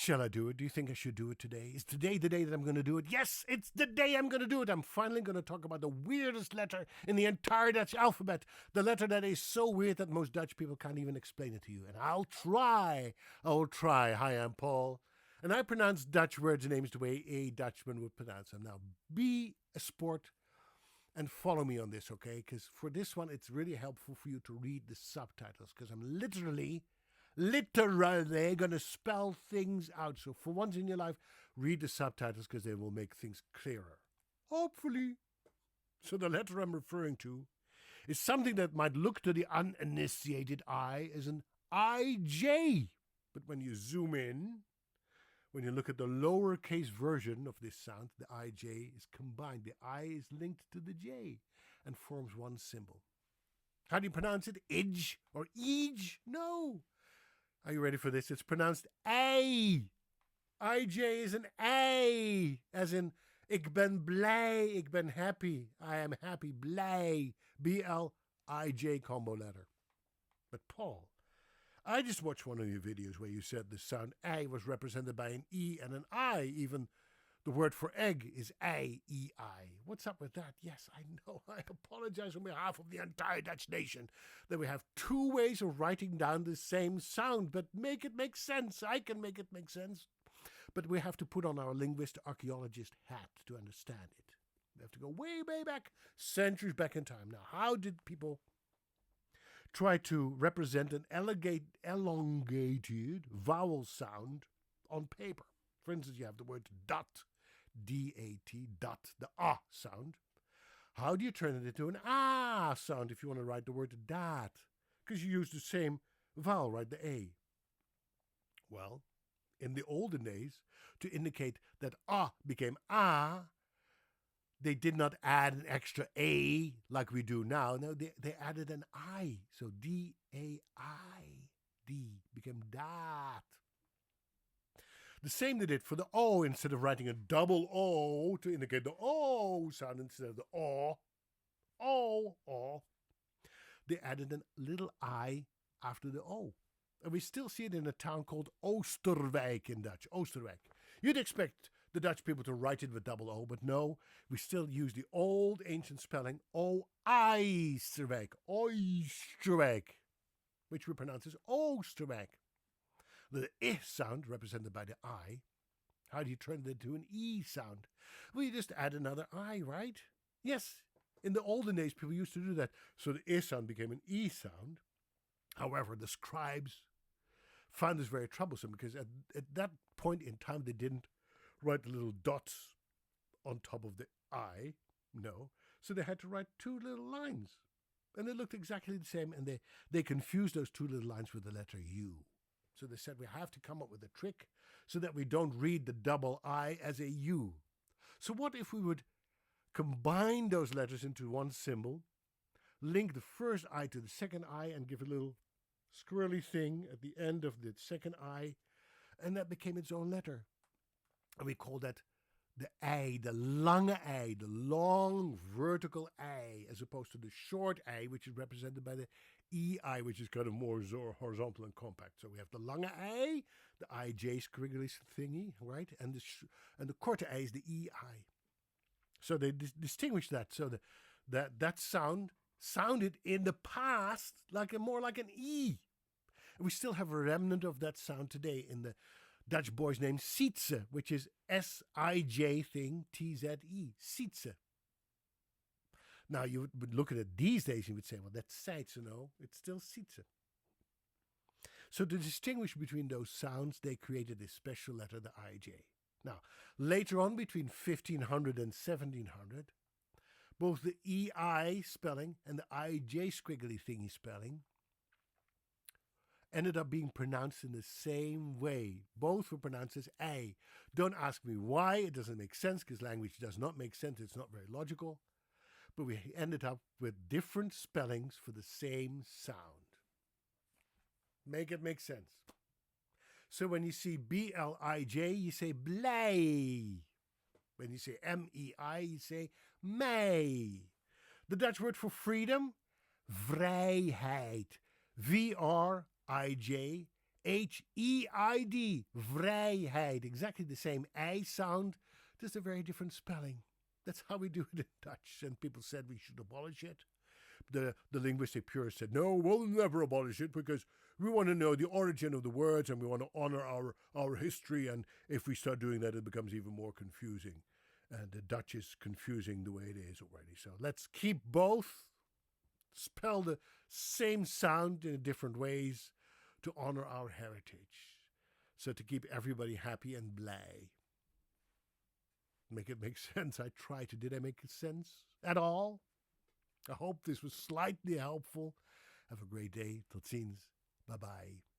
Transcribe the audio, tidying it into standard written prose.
Shall I do it? Do you think I should do it today? Is today the day that I'm going to do it? Yes, it's the day I'm going to do it. I'm finally going to talk about the weirdest letter in the entire Dutch alphabet. The letter that is so weird that most Dutch people can't even explain it to you. And I'll try. I'll try. Hi, I'm Paul. And I pronounce Dutch words and names the way a Dutchman would pronounce them. Now, be a sport and follow me on this, okay? Because for this one, it's really helpful for you to read the subtitles because I'm literally going to spell things out. So for once in your life, read the subtitles because they will make things clearer. Hopefully. So the letter I'm referring to is something that might look to the uninitiated eye as an IJ. But when you zoom in, when you look at the lowercase version of this sound, the IJ is combined. The I is linked to the J and forms one symbol. How do you pronounce it? Idge or Eege? No. Are you ready for this? It's pronounced A. IJ is an A, as in ik ben blij, ik ben happy, I am happy, blij, B-L-I-J combo letter. But Paul, I just watched one of your videos where you said the sound A was represented by an E and an I, even the word for egg is A-E-I. What's up with that? Yes, I know. I apologize on behalf of the entire Dutch nation that we have two ways of writing down the same sound, but make it make sense. I can make it make sense. But we have to put on our linguist archaeologist hat to understand it. We have to go way, way back, centuries back in time. Now, how did people try to represent an elongated vowel sound on paper? For instance, you have the word dot, D-A-T, dot, the ah sound. How do you turn it into an ah sound if you want to write the word dat? Because you use the same vowel, right, the A. Well, in the olden days, to indicate that ah became ah, they did not add an extra A like we do now. No, they added an I. So D-A-I, D became dat. The same they did for the O. Instead of writing a double O to indicate the O sound instead of the O, they added a little I after the O. And we still see it in a town called Oosterwijk in Dutch. Oosterwijk. You'd expect the Dutch people to write it with double O, but no, we still use the old ancient spelling Oosterwijk, which we pronounce as Oosterwijk. The I sound, represented by the I, how do you turn it into an E sound? Well, you just add another I, right? Yes, in the olden days, people used to do that. So the I sound became an E sound. However, the scribes found this very troublesome because at that point in time, they didn't write the little dots on top of the I, no. So they had to write two little lines. And they looked exactly the same, and they confused those two little lines with the letter U. So they said we have to come up with a trick so that we don't read the double I as a U. So what if we would combine those letters into one symbol, link the first I to the second I, and give a little squirrely thing at the end of the second I, and that became its own letter. And we call that the ei, the lange ei, the long vertical ei, as opposed to the short ei, which is represented by the ei, which is kind of more horizontal and compact. So we have the lange ei, the ij squiggly thingy, right? And the korte ei is the ei. So they distinguish that. So that sound sounded in the past more like an e. And we still have a remnant of that sound today in the Dutch boy's name Sietse, which is S-I-J thing, T-Z-E, Sietse. Now, you would look at it these days and you would say, well, that's Sietse, no, it's still Sietse. So to distinguish between those sounds, they created a special letter, the I-J. Now, later on, between 1500 and 1700, both the E-I spelling and the I-J squiggly thingy spelling ended up being pronounced in the same way. Both were pronounced as A. Don't ask me why. It doesn't make sense because language does not make sense. It's not very logical. But we ended up with different spellings for the same sound. Make it make sense. So when you see B-L-I-J, you say blij. When you say M-E-I, you say mei. The Dutch word for freedom, vrijheid. V-R-I-J H-E-I-D, vrijheid. Exactly the same I sound, just a very different spelling. That's how we do it in Dutch, and people said we should abolish it. The linguistic purists said, no, we'll never abolish it because we want to know the origin of the words and we want to honor our history, and if we start doing that, it becomes even more confusing. And the Dutch is confusing the way it is already. So let's keep both, spell the same sound in different ways to honor our heritage. So to keep everybody happy and blij. Make it make sense. I tried to. Did I make sense at all? I hope this was slightly helpful. Have a great day. Tot ziens. Bye-bye.